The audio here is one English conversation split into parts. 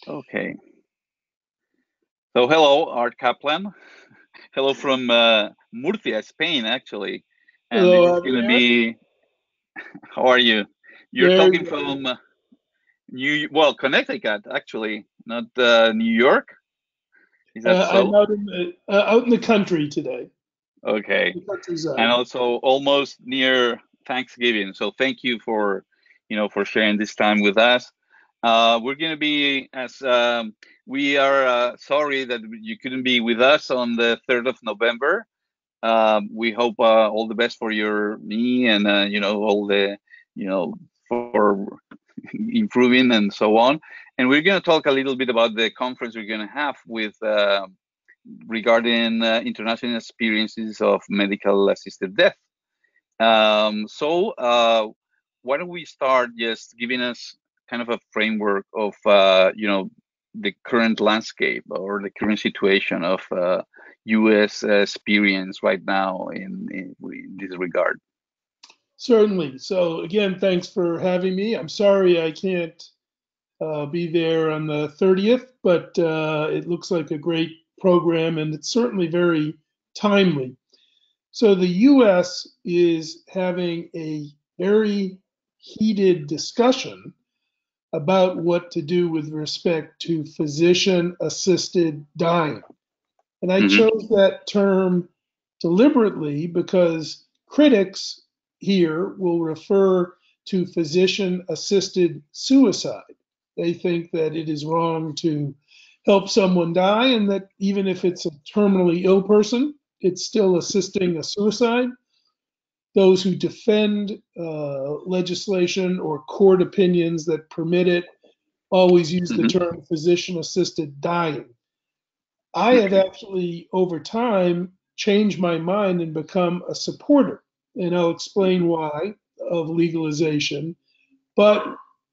Okay. So hello, Art Caplan. Hello from Murcia, Spain, actually. And this Hello, is going to Javier. be, how are you? You're Very talking well. from Connecticut, actually, not New York. Is that I'm so? out in the country today, Okay. the countryside. And also almost near Thanksgiving. So thank you for, for sharing this time with us. We're going to be we are sorry that you couldn't be with us on the 3rd of November. We hope all the best for your knee and, all the, for improving and so on. And we're going to talk a little bit about the conference we're going to have with regarding international experiences of medical assisted death. Why don't we start just giving us kind of a framework of, the current landscape or the current situation of U.S. experience right now in this regard. Certainly. So again, thanks for having me. I'm sorry I can't be there on the 30th, but it looks like a great program, and it's certainly very timely. So the U.S. is having a very heated discussion about what to do with respect to physician-assisted dying. And I Mm-hmm. chose that term deliberately because critics here will refer to physician assisted suicide. They think that it is wrong to help someone die, and that even if it's a terminally ill person, it's still assisting a suicide. Those who defend legislation or court opinions that permit it always use the Mm-hmm. term physician assisted dying. I have Okay. actually, over time, changed my mind and become a supporter, and I'll explain why, of legalization, but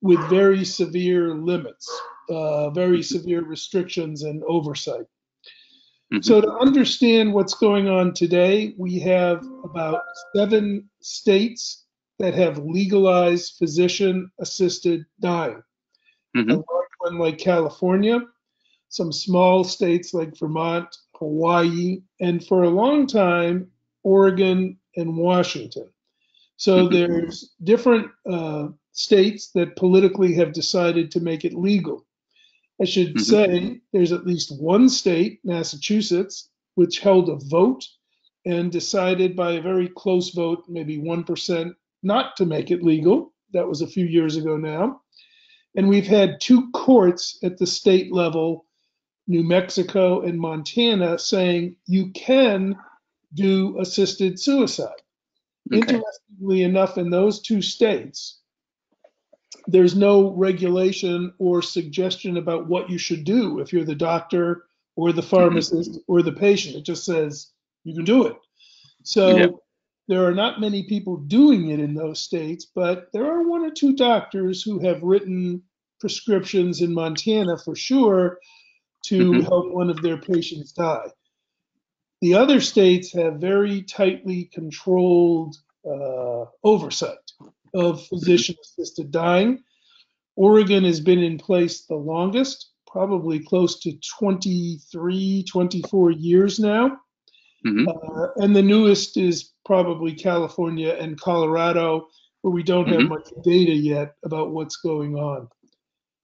with very severe limits, very severe restrictions and oversight. Mm-hmm. So, to understand what's going on today, we have about 7 states that have legalized physician assisted dying. A Mm-hmm. large one like California, some small states like Vermont, Hawaii, and for a long time, Oregon and Washington. So Mm-hmm. there's different states that politically have decided to make it legal. I should Mm-hmm. say there's at least one state, Massachusetts, which held a vote and decided by a very close vote, maybe 1%, not to make it legal. That was a few years ago now. And we've had 2 courts at the state level, New Mexico and Montana, saying you can do assisted suicide. Okay. Interestingly enough, in those 2 states, there's no regulation or suggestion about what you should do if you're the doctor or the Mm-hmm. pharmacist or the patient. It just says you can do it. Yeah. So there are not many people doing it in those states, but there are 1 or 2 doctors who have written prescriptions in Montana for sure to Mm-hmm. help one of their patients die. The other states have very tightly controlled oversight of Mm-hmm. physician assisted dying. Oregon has been in place the longest, probably close to 23, 24 years now. Mm-hmm. And the newest is probably California and Colorado, where we don't have Mm-hmm. much data yet about what's going on.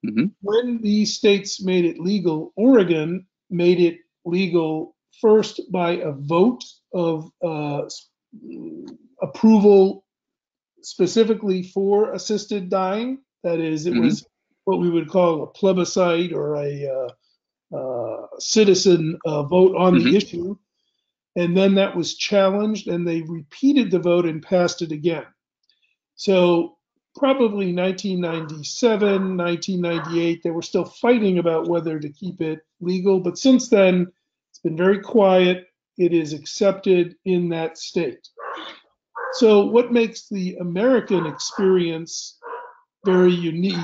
Mm-hmm. When these states made it legal, Oregon made it legal first by a vote of approval specifically for assisted dying. That is, it Mm-hmm. was what we would call a plebiscite or a citizen vote on the Mm-hmm. issue. And then that was challenged, and they repeated the vote and passed it again. So probably 1997, 1998, they were still fighting about whether to keep it legal. But since then, it's been very quiet. It is accepted in that state. So, what makes the American experience very unique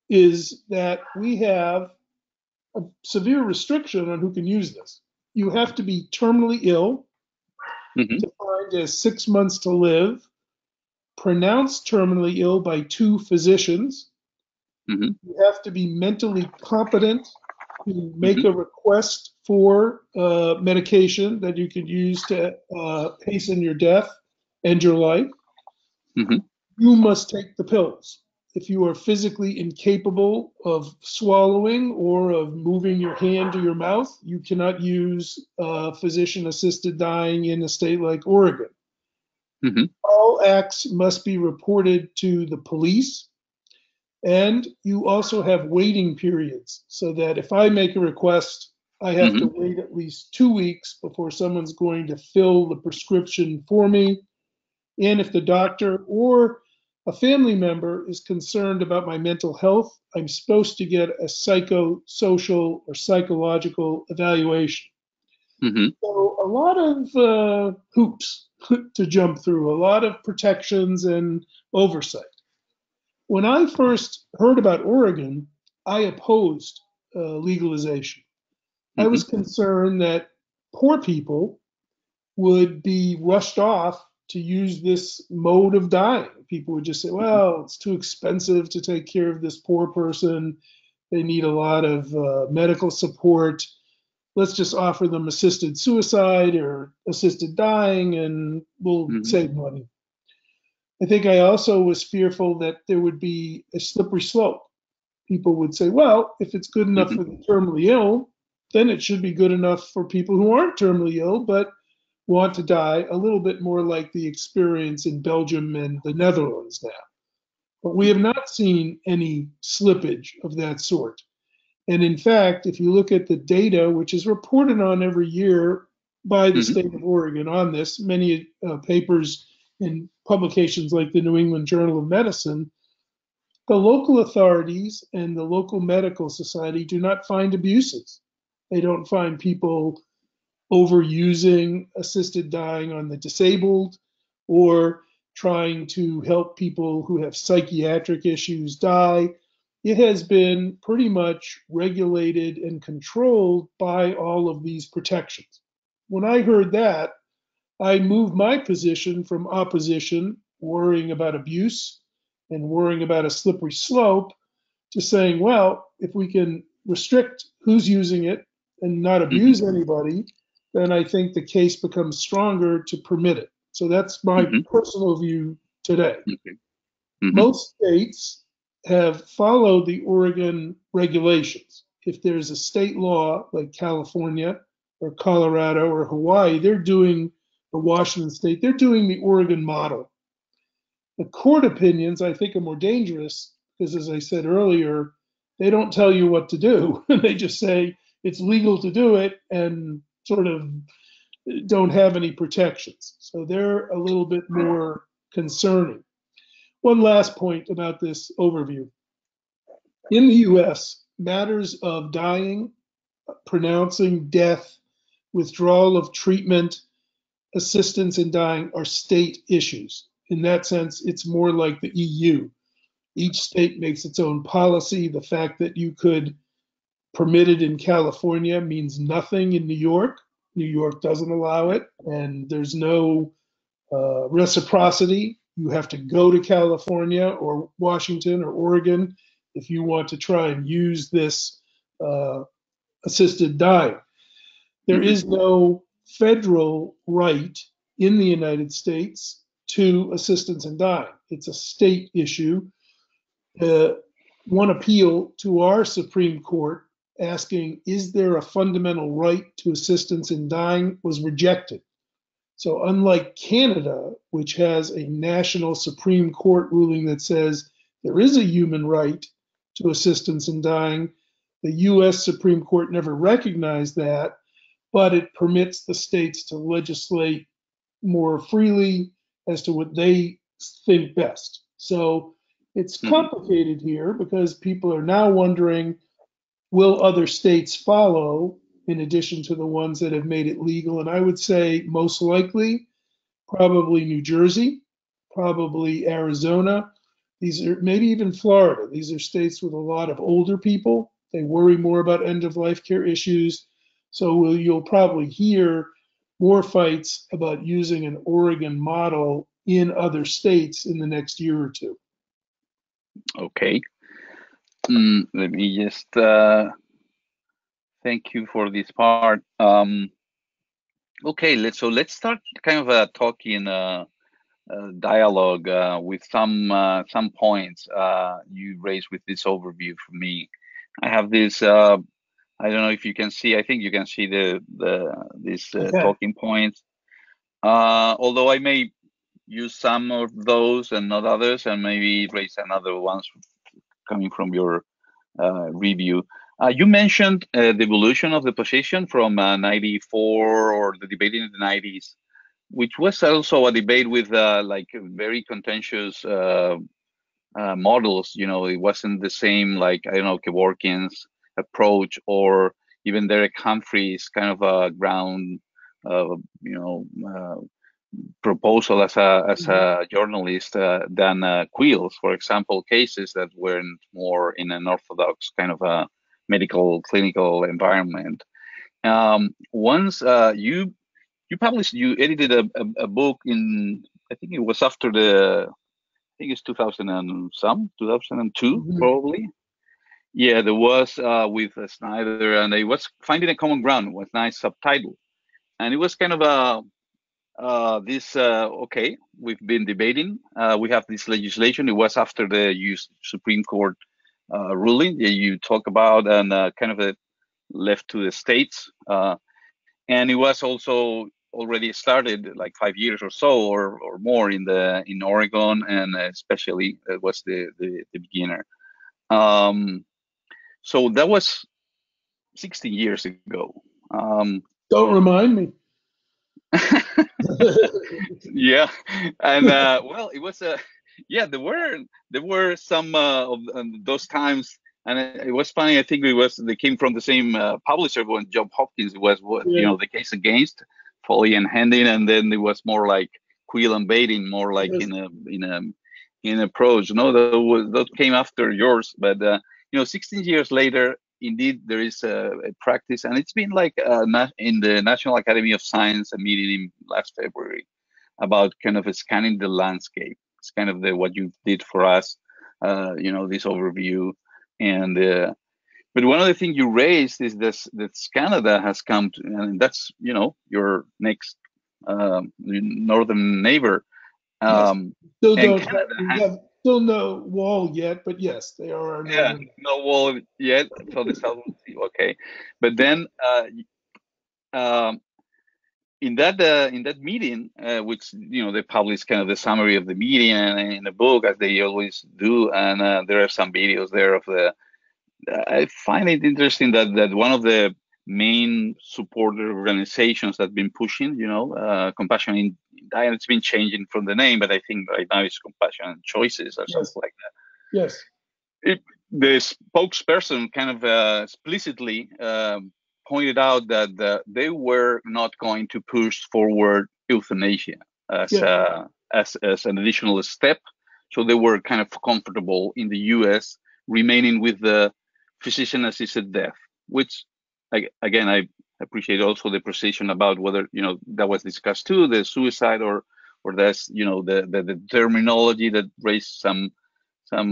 is that we have a severe restriction on who can use this. You have to be terminally ill, Mm-hmm. defined as 6 months to live, pronounced terminally ill by 2 physicians, Mhm. You have to be mentally competent to make a request for medication that you could use to hasten your death, end your life. Mhm. You must take the pills. If you are physically incapable of swallowing or of moving your hand to your mouth, you cannot use physician-assisted dying in a state like Oregon. Mhm. All acts must be reported to the police, and you also have waiting periods so that if I make a request, I have to Mhm. wait at least 2 weeks before someone's going to fill the prescription for me. And if the doctor or a family member is concerned about my mental health, I'm supposed to get a psychosocial or psychological evaluation. Mhm. So a lot of hoops to jump through, a lot of protections and oversight. When I first heard about Oregon, I opposed legalization. I was Mhm. concerned that poor people would be rushed off to use this mode of dying. People would just say, well, it's too expensive to take care of this poor person. They need a lot of medical support. Let's just offer them assisted suicide or assisted dying and we'll Mhm. save money. I think I also was fearful that there would be a slippery slope. People would say, well, if it's good enough Mhm. for the terminally ill, then it should be good enough for people who aren't terminally ill, but want to die, a little bit more like the experience in Belgium and the Netherlands now. But we have not seen any slippage of that sort. And in fact, if you look at the data, which is reported on every year by the Mhm. state of Oregon on this, many papers in publications like the New England Journal of Medicine, the local authorities and the local medical society do not find abuses. They don't find people overusing assisted dying on the disabled or trying to help people who have psychiatric issues die. It has been pretty much regulated and controlled by all of these protections. When I heard that, I moved my position from opposition, worrying about abuse and worrying about a slippery slope, to saying, well, if we can restrict who's using it and not Mhm. abuse anybody, then I think the case becomes stronger to permit it. So that's my Mhm. personal view today. Okay. Mhm. Most states have followed the Oregon regulations. If there's a state law like California or Colorado or Hawaii, they're doing, or Washington State, they're doing the Oregon model. The court opinions, I think, are more dangerous because, as I said earlier, they don't tell you what to do. They just say it's legal to do it and sort of don't have any protections. So they're a little bit more concerning. One last point about this overview. In the US, matters of dying, pronouncing death, withdrawal of treatment, assistance in dying are state issues. In that sense, it's more like the EU. Each state makes its own policy. The fact that you could permit it in California means nothing in New York. New York doesn't allow it, and there's no reciprocity. You have to go to California or Washington or Oregon if you want to try and use this uh, assisted dying. There Mhm. is no federal right in the United States to assistance in dying. It's a state issue. uh, One appeal to our Supreme Court asking, is there a fundamental right to assistance in dying, was rejected. So, unlike Canada, which has a national Supreme Court ruling that says there is a human right to assistance in dying, the US Supreme Court never recognized that, but it permits the states to legislate more freely as to what they think best. So it's Mhm. complicated here because people are now wondering, will other states follow in addition to the ones that have made it legal? And I would say most likely, probably New Jersey, probably Arizona. These are maybe even Florida. These are states with a lot of older people. They worry more about end of life care issues. So you'll probably hear more fights about using an Oregon model in other states in the next year or two. Okay. Let me just thank you for this part. Okay, let's start kind of a talking dialogue with some points you raised with this overview for me. I have this. I don't know if you can see. I think you can see these Okay. talking points. Although I may use some of those and not others, and maybe raise another ones coming from your review. You mentioned the evolution of the position from 94 or the debate in the 90s, which was also a debate with like very contentious models. You know, it wasn't the same, like, I don't know, Kevorkian's approach or even Derek Humphrey's kind of a ground, you know, proposal as a journalist than Quill's, for example, cases that weren't more in an orthodox kind of a medical clinical environment. Once you edited a book in, I think it was after I think it's 2000 and some 2002 Mhm. probably. Yeah, there was with Snyder, and it was finding a common ground with nice subtitle, and it was kind of a this okay, we've been debating. We have this legislation. It was after the US Supreme Court ruling that you talk about, and kind of left to the states. And it was also already started like 5 years or so or more in Oregon, and especially it was the beginner. Um, so that was 16 years ago. Don't remind me. Yeah, and well, it was a yeah. There were some of those times, and it was funny. I think they came from the same publisher when Job Hopkins. It was what Yeah. the case against Foley and Hendon, and then it was more like Quill and Baiting, more like Yes. in approach. No, that came after yours, but 16 years later, indeed, there is a practice, and it's been like in the National Academy of Science a meeting in last February about kind of scanning the landscape. It's kind of what you did for us, this overview. And but one of the things you raised is this that Canada has come to, and that's your next northern neighbor. Yes. Um, Still and don't have, Canada we has have still no wall yet, but yes, they are our yeah northern. no wall yet, so the south will see. Okay, but then um, in that meeting, which they publish kind of the summary of the meeting and in the book as they always do, and there are some videos there of the. I find it interesting that one of the main supporter organizations that's been pushing, compassion in diet, it's been changing from the name, but I think right now it's compassion and choices or something Yes. like Yes. that. The spokesperson kind of explicitly pointed out that they were not going to push forward euthanasia as Yeah. as an additional step. So they were kind of comfortable in the U.S. remaining with the physician-assisted death, which again I appreciate also the precision about whether that was discussed too, the suicide or that's the terminology that raised some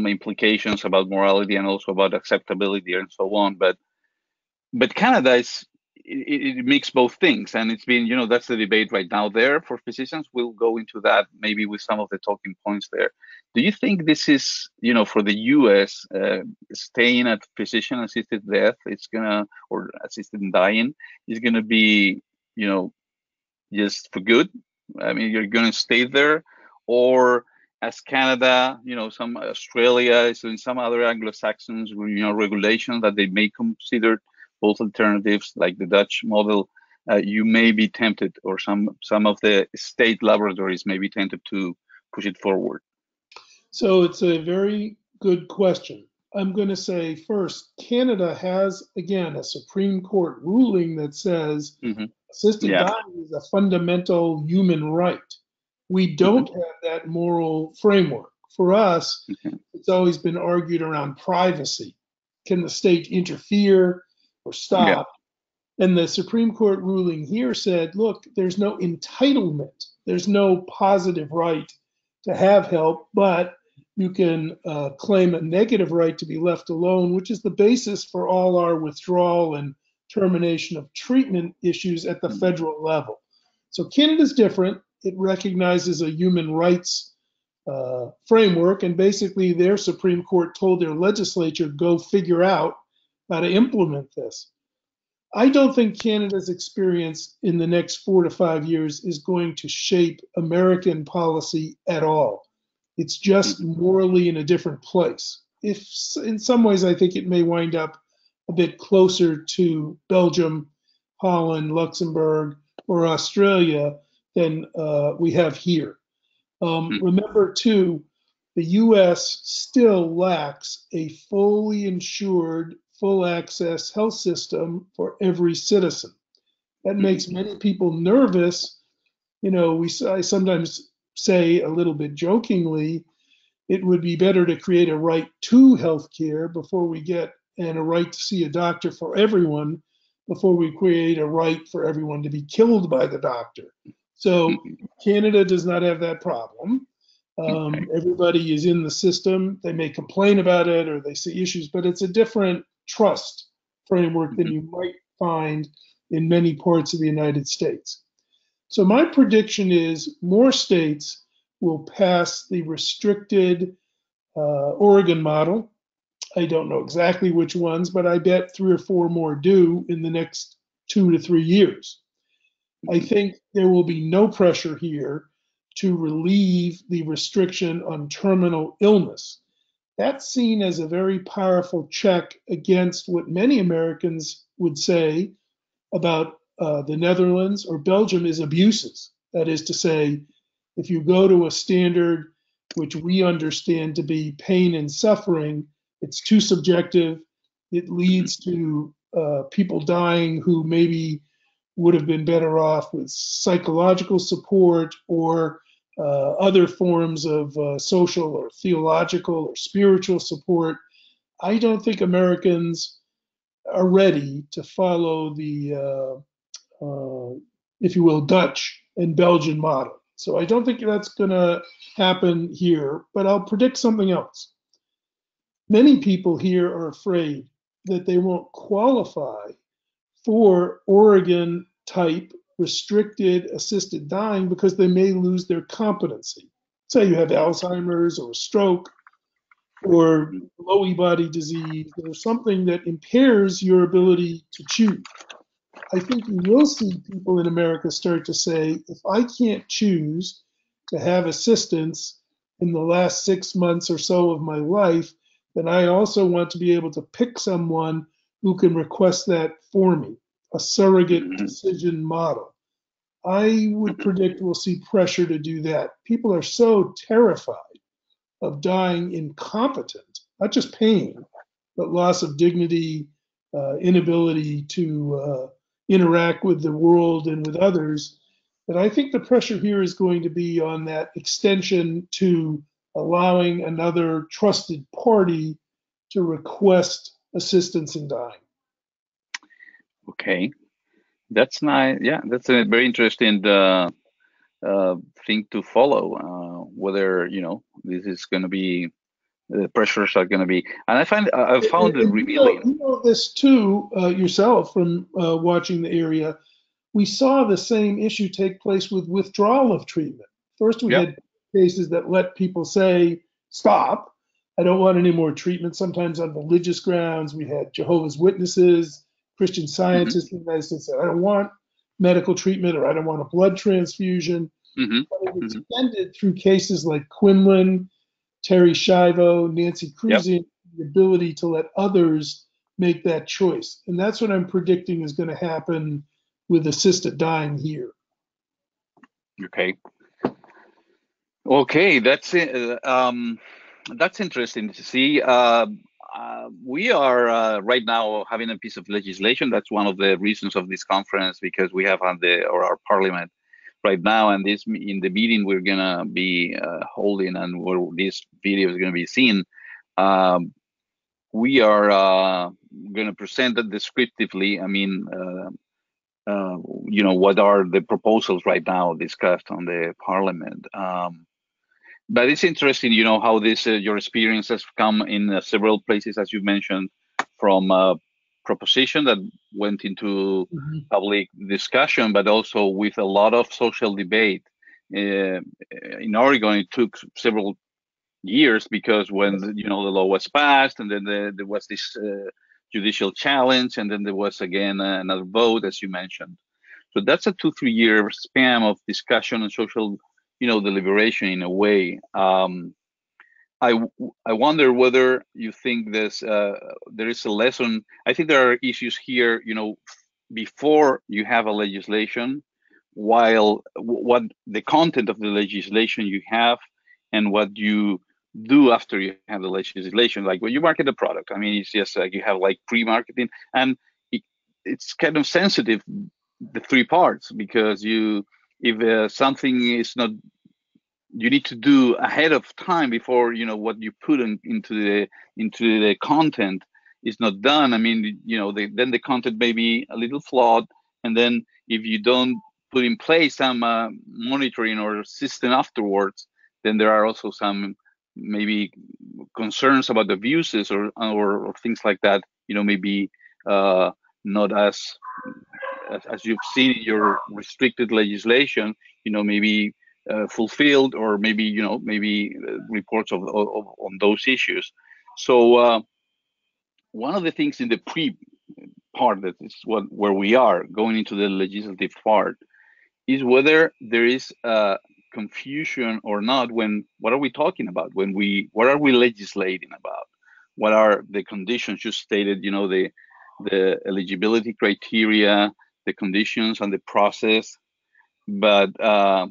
implications about morality and also about acceptability and so on. But Canada it makes both things, and it's been that's the debate right now there for physicians. We'll go into that maybe with some of the talking points there. Do you think this is for the U.S. Staying at physician-assisted death, it's gonna or assisted dying is gonna be just for good? I mean, you're going to stay there, or as Canada, some Australia, so in some other Anglo-Saxons, regulations that they may consider both alternatives, like the Dutch model. You may be tempted, or some of the state laboratories may be tempted to push it forward. So it's a very good question. I'm going to say first, Canada has, again, a Supreme Court ruling that says Hmm. assisted Yeah. dying is a fundamental human right. We Hmm. don't have that moral framework. For us, Okay. it's always been argued around privacy. Can the state interfere or Yeah. stop? And the Supreme Court ruling here said, look, there's no entitlement, there's no positive right to have help, but You can claim a negative right to be left alone, which is the basis for all our withdrawal and termination of treatment issues at the federal level. So Canada's different. It recognizes a human rights framework, and basically their Supreme Court told their legislature, go figure out how to implement this. I don't think Canada's experience in the next 4 to 5 years is going to shape American policy at all. It's just morally in a different place. If in some ways I think it may wind up a bit closer to Belgium, Holland, Luxembourg, or Australia than we have here. Remember too, the US still lacks a fully insured, full access health system for every citizen. That makes many people nervous. You know, I sometimes say a little bit jokingly, it would be better to create a right to healthcare before we get, and a right to see a doctor for everyone before we create a right for everyone to be killed by the doctor. So Canada does not have that problem. Everybody is in the system. They may complain about it or they see issues, but it's a different trust framework than you might find in many parts of the United States. So my prediction is more states will pass the restricted Oregon model. I don't know exactly which ones, but I bet 3 or 4 more do in the next 2 to 3 years. I think there will be no pressure here to relieve the restriction on terminal illness. That's seen as a very powerful check against what many Americans would say about the Netherlands or Belgium is abuses. That is to say, if you go to a standard which we understand to be pain and suffering, it's too subjective. It leads to people dying who maybe would have been better off with psychological support or other forms of social or theological or spiritual support. I don't think Americans are ready to follow the, if you will, Dutch and Belgian model. So I don't think that's going to happen here, but I'll predict something else. Many people here are afraid that they won't qualify for Oregon type restricted assisted dying because they may lose their competency. Say you have Alzheimer's or a stroke or Lewy body disease or something that impairs your ability to choose. I think you will see people in America start to say, if I can't choose to have assistance in the last 6 months or so of my life, then I also want to be able to pick someone who can request that for me, a surrogate decision model. I would predict we'll see pressure to do that. People are so terrified of dying incompetent, not just pain, but loss of dignity, inability to interact with the world and with others, that I think the pressure here is going to be on that extension to allowing another trusted party to request assistance in dying. Okay, that's nice. Yeah, that's a very interesting thing to follow. Whether this is going to be, the pressures are going to be, and I found it revealing. You know this too yourself from watching the area. We saw the same issue take place with withdrawal of treatment. First, we had cases that let people say, stop, I don't want any more treatment, sometimes on religious grounds. We had Jehovah's Witnesses, Christian Scientists in the United States said, I don't want medical treatment or I don't want a blood transfusion. But it extended through cases like Quinlan, Terry Schiavo, Nancy Kruse, the ability to let others make that choice. And that's what I'm predicting is going to happen with assisted dying here. Okay, that's it. That's interesting to see. We are right now having a piece of legislation. That's one of the reasons of this conference, because we have our parliament right now, and in the meeting we're gonna be holding, and where this video is gonna be seen. We are gonna present it descriptively. I mean, what are the proposals right now discussed on the parliament? But it's interesting, you know, how this your experience has come in several places, as you mentioned, from proposition that went into public discussion, but also with a lot of social debate. In Oregon, it took several years because when you know the law was passed, and then there was this judicial challenge, and then there was again another vote, as you mentioned. So that's a 2-3 year span of discussion and social, you know, deliberation in a way. I wonder whether you think there is a lesson. I think there are issues here, you know, before you have a legislation, while what the content of the legislation you have, and what you do after you have the legislation. Like when you market a product, I mean, it's just like you have like pre-marketing, and it's kind of sensitive, the three parts, because if something is not, you need to do ahead of time before you know what you put into the content is not done. I mean, you know, then the content may be a little flawed, and then if you don't put in place some monitoring or system afterwards, then there are also some maybe concerns about abuses or things like that. You know, maybe not as you've seen in your restricted legislation. You know, maybe fulfilled, or maybe you know maybe reports of on those issues. So one of the things in the pre part, that is where we are going into the legislative part, is whether there is confusion or not. When what are we talking about? What are we legislating about? What are the conditions you stated? You know, the eligibility criteria, the conditions, and the process. But a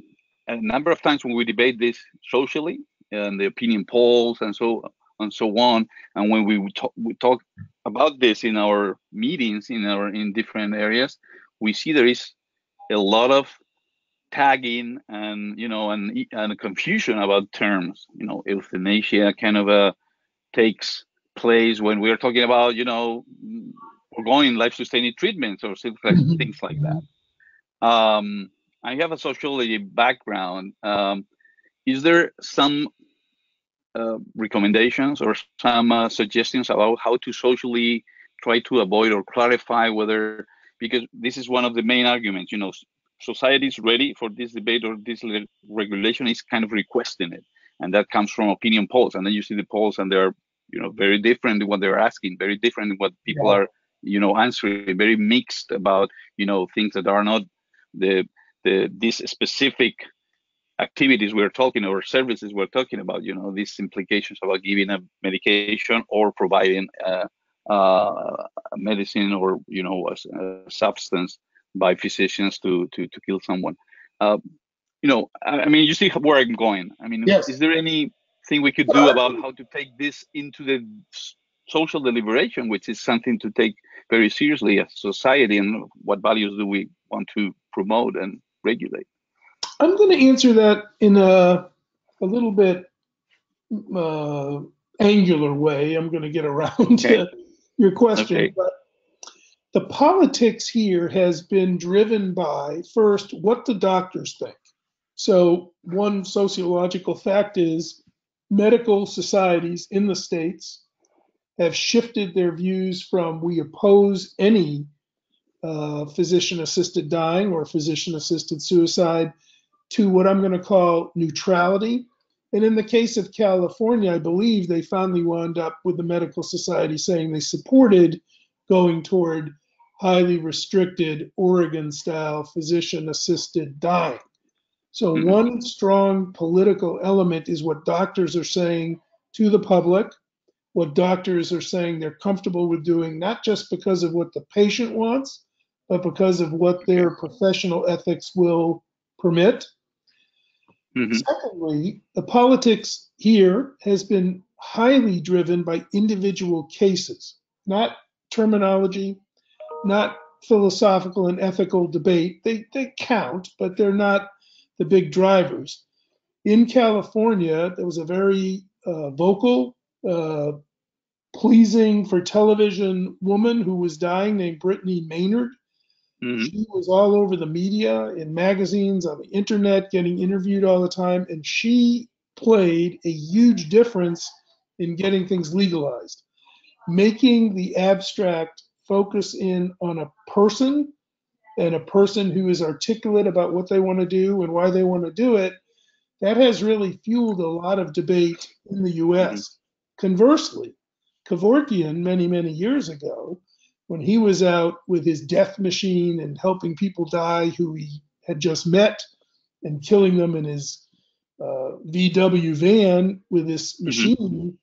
number of times when we debate this socially, and the opinion polls and so on, and when we talk about this in our meetings in different areas, we see there is a lot of tagging and you know and confusion about terms. You know, euthanasia kind of takes place when we are talking about you know ongoing life-sustaining treatments or things like that. I have a sociology background. Is there some recommendations or some suggestions about how to socially try to avoid or clarify whether, because this is one of the main arguments, you know, society is ready for this debate or this regulation is kind of requesting it. And that comes from opinion polls. And then you see the polls and they're, you know, very different in what they're asking, very different in what people are, you know, answering, very mixed about, you know, things that are not these specific activities we're talking or services we're talking about, you know, these implications about giving a medication or providing medicine or, you know, a substance by physicians to kill someone. You know, I mean, you see where I'm going. I mean, Yes. Is there anything we could do about how to take this into the social deliberation, which is something to take very seriously as a society, and what values do we want to promote and regulate? I'm going to answer that in a little bit angular way. I'm going to get around to your question. But the politics here has been driven by, first, what the doctors think. So one sociological fact is medical societies in the States have shifted their views from we oppose any physician-assisted dying or physician-assisted suicide to what I'm going to call neutrality. And in the case of California, I believe they finally wound up with the medical society saying they supported going toward highly restricted Oregon-style physician-assisted dying. So one strong political element is what doctors are saying to the public, what doctors are saying they're comfortable with doing, not just because of what the patient wants, but because of what their professional ethics will permit. Secondly, the politics here has been highly driven by individual cases, not terminology, not philosophical and ethical debate. They count, but they're not the big drivers. In California, there was a very vocal, pleasing for television woman who was dying named Brittany Maynard. She was all over the media, in magazines, on the internet, getting interviewed all the time, and she played a huge difference in getting things legalized, making the abstract focus in on a person, and a person who is articulate about what they want to do and why they want to do it. That has really fueled a lot of debate in the US. Conversely, Kevorkian, many, many years ago, when he was out with his death machine and helping people die who he had just met and killing them in his VW van with this machine,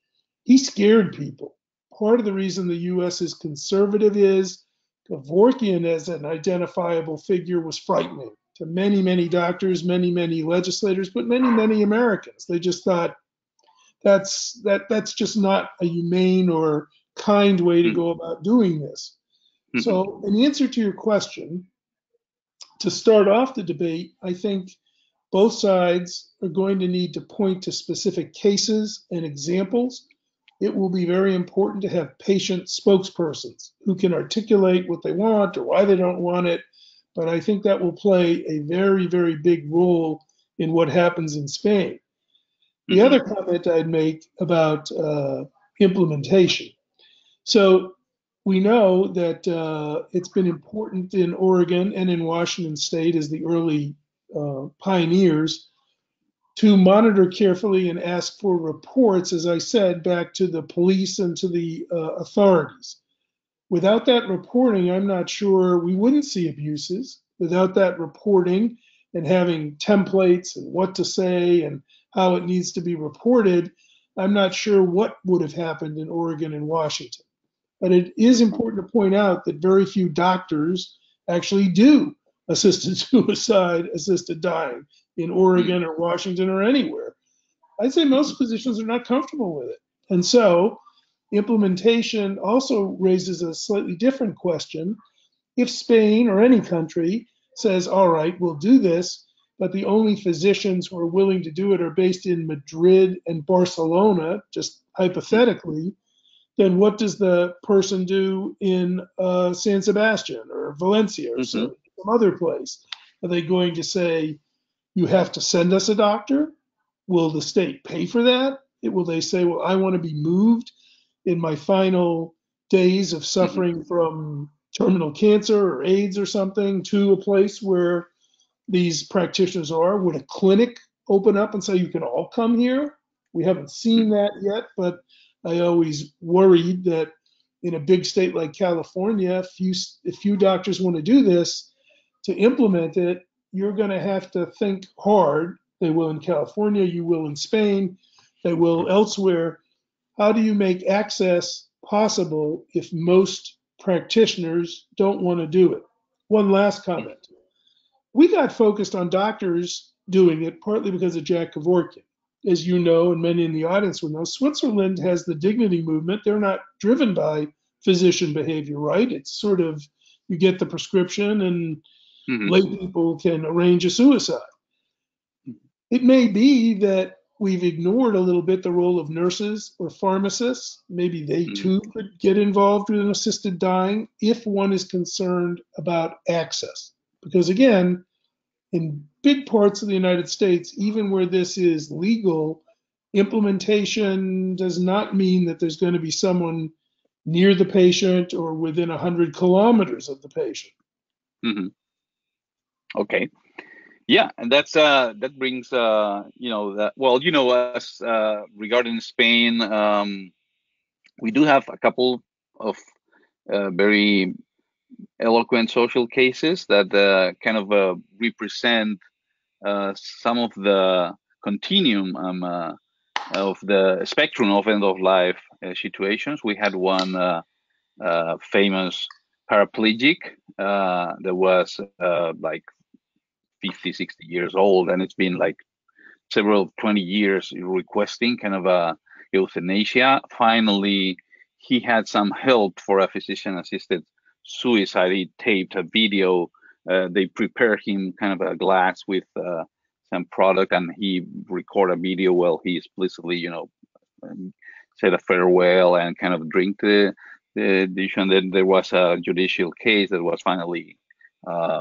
he scared people. Part of the reason the US is conservative is Kevorkian as an identifiable figure was frightening to many, many doctors, many, many legislators, but many, many Americans. They just thought that's just not a humane or kind way to go about doing this. So, in answer to your question, to start off the debate, I think both sides are going to need to point to specific cases and examples. It will be very important to have patient spokespersons who can articulate what they want or why they don't want it. But I think that will play a very, very big role in what happens in Spain. The other comment I'd make about implementation. So we know that it's been important in Oregon and in Washington State as the early pioneers to monitor carefully and ask for reports, as I said, back to the police and to the authorities. Without that reporting, I'm not sure we wouldn't see abuses. Without that reporting and having templates and what to say and how it needs to be reported, I'm not sure what would have happened in Oregon and Washington. But it is important to point out that very few doctors actually do assisted suicide, assisted dying in Oregon or Washington or anywhere. I'd say most physicians are not comfortable with it. And so implementation also raises a slightly different question. If Spain or any country says, all right, we'll do this, but the only physicians who are willing to do it are based in Madrid and Barcelona, just hypothetically, then what does the person do in San Sebastian or Valencia or some other place? Are they going to say, you have to send us a doctor? Will the state pay for that? Will they say, well, I want to be moved in my final days of suffering from terminal cancer or AIDS or something to a place where these practitioners are? Would a clinic open up and say, you can all come here? We haven't seen that yet, but I always worried that in a big state like California, if few doctors want to do this, to implement it, you're going to have to think hard. They will in California, you will in Spain, they will elsewhere. How do you make access possible if most practitioners don't want to do it? One last comment. We got focused on doctors doing it partly because of Jack Kevorkian. As you know, and many in the audience will know, Switzerland has the dignity movement. They're not driven by physician behavior, right? It's sort of, you get the prescription and lay people can arrange a suicide. It may be that we've ignored a little bit the role of nurses or pharmacists. Maybe they too could get involved with an assisted dying if one is concerned about access. Because again, in big parts of the United States, even where this is legal, implementation does not mean that there's going to be someone near the patient or within 100 kilometers of the patient. Okay. Yeah, and that's that brings us regarding Spain, we do have a couple of very eloquent social cases that kind of represent some of the continuum of the spectrum of end of life situations. We had one famous paraplegic that was like 50, 60 years old, and it's been like 20 years requesting kind of a euthanasia. Finally, he had some help for a physician-assisted suicide. He taped a video. They prepared him kind of a glass with some product, and he recorded a video while he explicitly, said a farewell and kind of drink the dish. And then there was a judicial case that was finally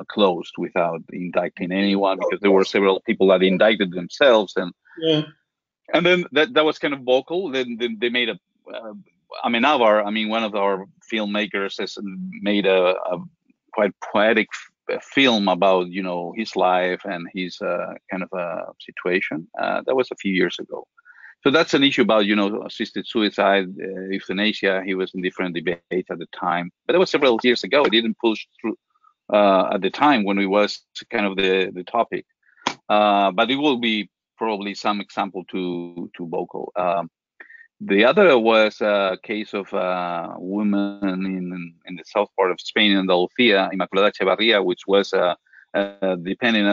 closed without indicting anyone, because there were several people that indicted themselves, and And then that was kind of vocal. Then they made a, one of our filmmakers has made a quite poetic film about, you know, his life and his kind of a situation. That was a few years ago. So that's an issue about, you know, assisted suicide, euthanasia. He was in different debates at the time, but that was several years ago. It didn't push through at the time when it was kind of the topic. But it will be probably some example to vocal. The other was a case of a woman in the south part of Spain, in Andalusia, Inmaculada Echevarria, which was dependent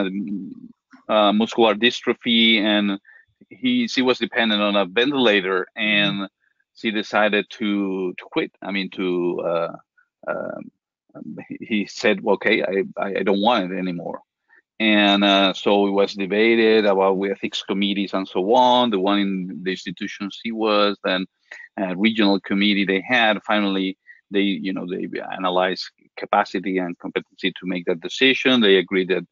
on muscular dystrophy, and she was dependent on a ventilator, and she decided to quit. I mean, he said, okay, I don't want it anymore. And so it was debated about with ethics committees and so on. The one in the institution she was, then regional committee they had. Finally, they analyzed capacity and competency to make that decision. They agreed that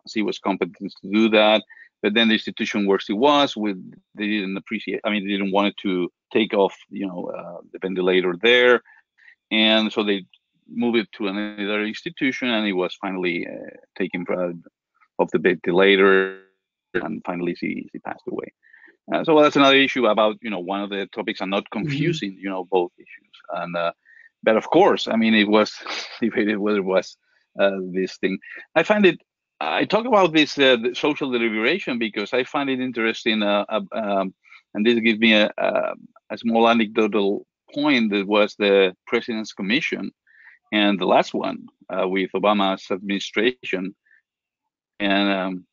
she was competent to do that. But then the institution where she was, they didn't appreciate. I mean, they didn't want to take off, the ventilator there, and so they moved it to another institution, and it was finally taken of the ventilator, and finally she passed away. So that's another issue about, one of the topics, and not confusing, both issues. And but of course, I mean, it was debated whether it was this thing. I talk about this social deliberation because I find it interesting, and this gives me a small anecdotal point. That was the President's Commission, and the last one with Obama's administration, and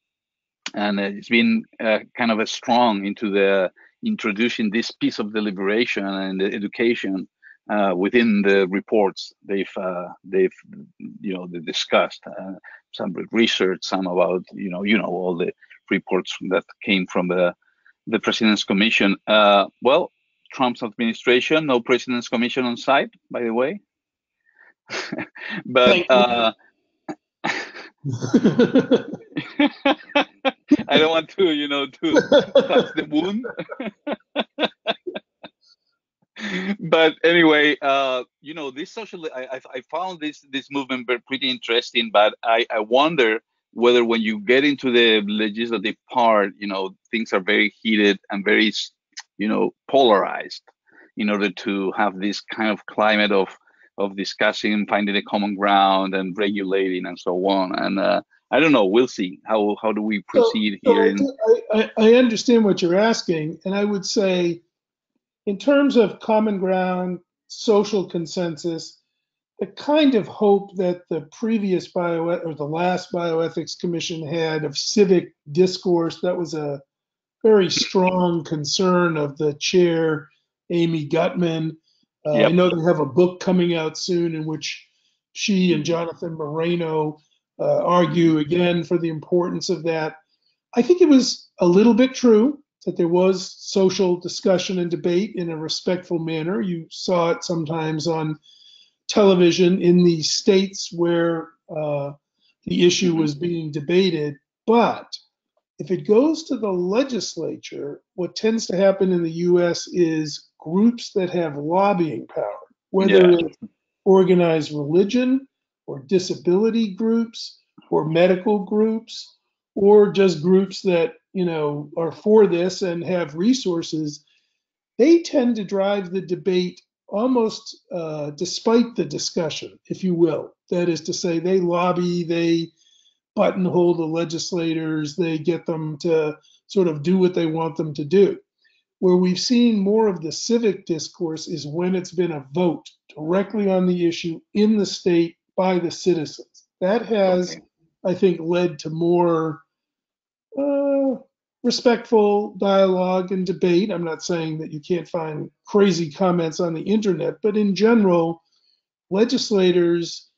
it's been kind of a strong into the introducing this piece of deliberation and the education within the reports they've they discussed, some research, some about all the reports that came from the President's Commission. Well, Trump's administration, no President's Commission on site, by the way. But I don't want to touch the wound. But anyway, this social, I found this movement pretty interesting, but I wonder whether when you get into the legislative part, things are very heated and very, polarized in order to have this kind of climate of discussing, finding a common ground and regulating and so on. And I don't know, we'll see. How do we proceed here? I understand what you're asking, and I would say, in terms of common ground, social consensus, the kind of hope that the previous the last bioethics commission had of civic discourse, that was a very strong concern of the chair, Amy Gutman. Yep. I know they have a book coming out soon in which she and Jonathan Moreno argue again for the importance of that. I think it was a little bit true that there was social discussion and debate in a respectful manner. You saw it sometimes on television in the states where the issue was being debated. But if it goes to the legislature, what tends to happen in the US is groups that have lobbying power, whether it's organized religion or disability groups or medical groups, or just groups that are for this and have resources, they tend to drive the debate almost despite the discussion, if you will. That is to say, they lobby, they buttonhole the legislators, they get them to sort of do what they want them to do. Where we've seen more of the civic discourse is when it's been a vote directly on the issue in the state by the citizens. That has, I think, led to more respectful dialogue and debate. I'm not saying that you can't find crazy comments on the internet, but in general, legislators,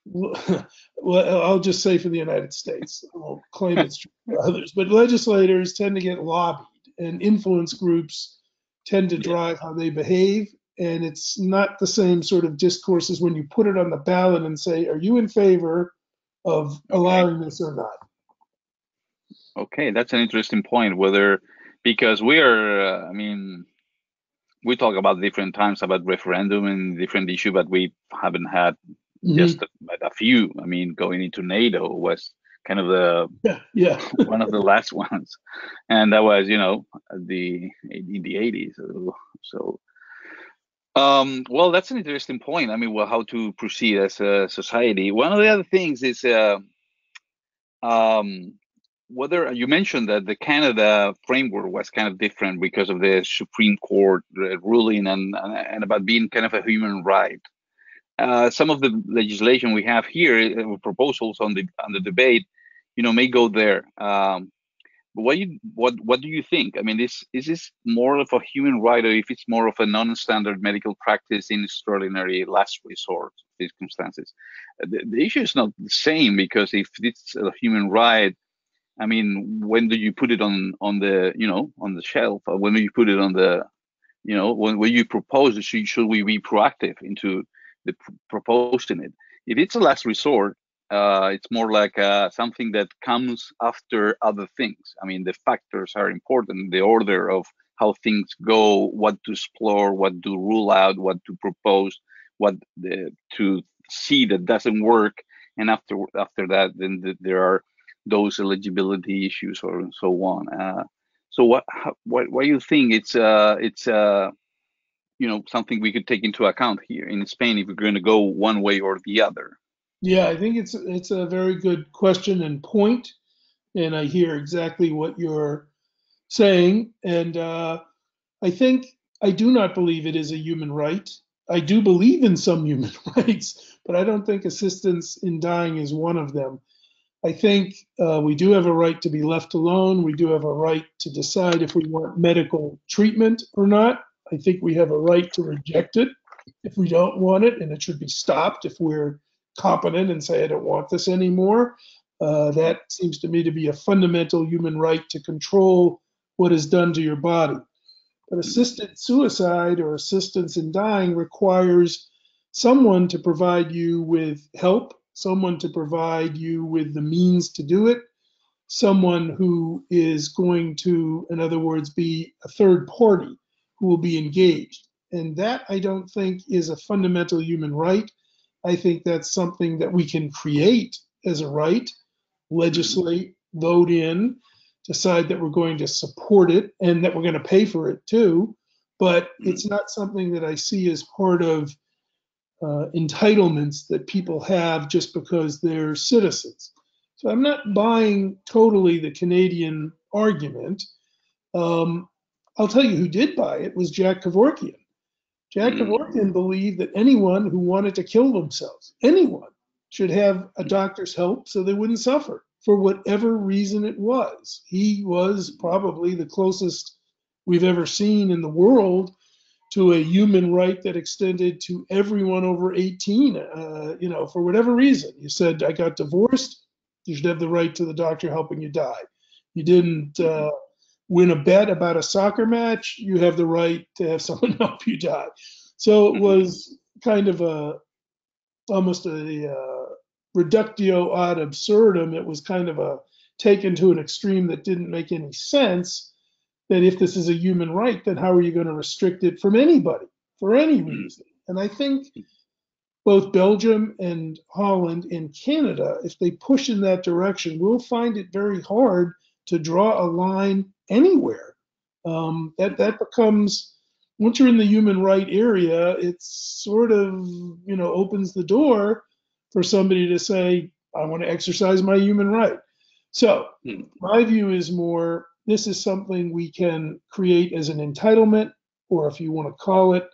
well, I'll just say for the United States, I won't claim it's true for others, but legislators tend to get lobbied, and influence groups tend to drive how they behave. And it's not the same sort of discourse as when you put it on the ballot and say, are you in favor of allowing this or not? Okay, that's an interesting point. Whether because we are, I mean, we talk about different times about referendum and different issue, but we haven't had just a few. I mean, going into NATO was kind of the one of the last ones, and that was, you know, in the 80s. So, well, that's an interesting point. I mean, well, how to proceed as a society. One of the other things is whether you mentioned that the Canada framework was kind of different because of the Supreme Court ruling and about being kind of a human right. Some of the legislation we have here, proposals on the debate, you know, may go there. But what do you think? I mean, is this more of a human right, or if it's more of a non-standard medical practice in extraordinary last resort circumstances? The issue is not the same, because if it's a human right, I mean, when do you put it on the, you know, on the shelf? Or when do you put it on the, you know, when you propose it, should we be proactive into the proposing it? If it's a last resort, it's more like something that comes after other things. I mean, the factors are important, the order of how things go, what to explore, what to rule out, what to propose, what to see that doesn't work, and after that, then there are those eligibility issues or so on. So what do you think? It's you know, something we could take into account here in Spain if we're going to go one way or the other. Yeah, I think it's a very good question and point, and I hear exactly what you're saying. And I think I do not believe it is a human right. I do believe in some human rights, but I don't think assistance in dying is one of them. I think we do have a right to be left alone. We do have a right to decide if we want medical treatment or not. I think we have a right to reject it if we don't want it, and it should be stopped if we're competent and say, I don't want this anymore. That seems to me to be a fundamental human right to control what is done to your body. But assisted suicide or assistance in dying requires someone to provide you with help, someone to provide you with the means to do it, someone who is going to, in other words, be a third party who will be engaged. And that, I don't think, is a fundamental human right. I think that's something that we can create as a right, legislate, vote in, decide that we're going to support it and that we're going to pay for it too. But it's not something that I see as part of entitlements that people have just because they're citizens. So I'm not buying totally the Canadian argument. I'll tell you who did buy it was Jack Kevorkian. Jack Kevorkian believed that anyone who wanted to kill themselves, anyone, should have a doctor's help so they wouldn't suffer for whatever reason it was. He was probably the closest we've ever seen in the world to a human right that extended to everyone over 18, you know, for whatever reason. You said, I got divorced, you should have the right to the doctor helping you die. You didn't win a bet about a soccer match, you have the right to have someone help you die. So it was kind of almost a reductio ad absurdum. It was kind of a taken to an extreme that didn't make any sense, that if this is a human right, then how are you going to restrict it from anybody for any reason? And I think both Belgium and Holland and Canada, if they push in that direction, will find it very hard to draw a line anywhere. That becomes, once you're in the human right area, it sort of, you know, opens the door for somebody to say, I want to exercise my human right. So my view is more, this is something we can create as an entitlement, or if you want to call it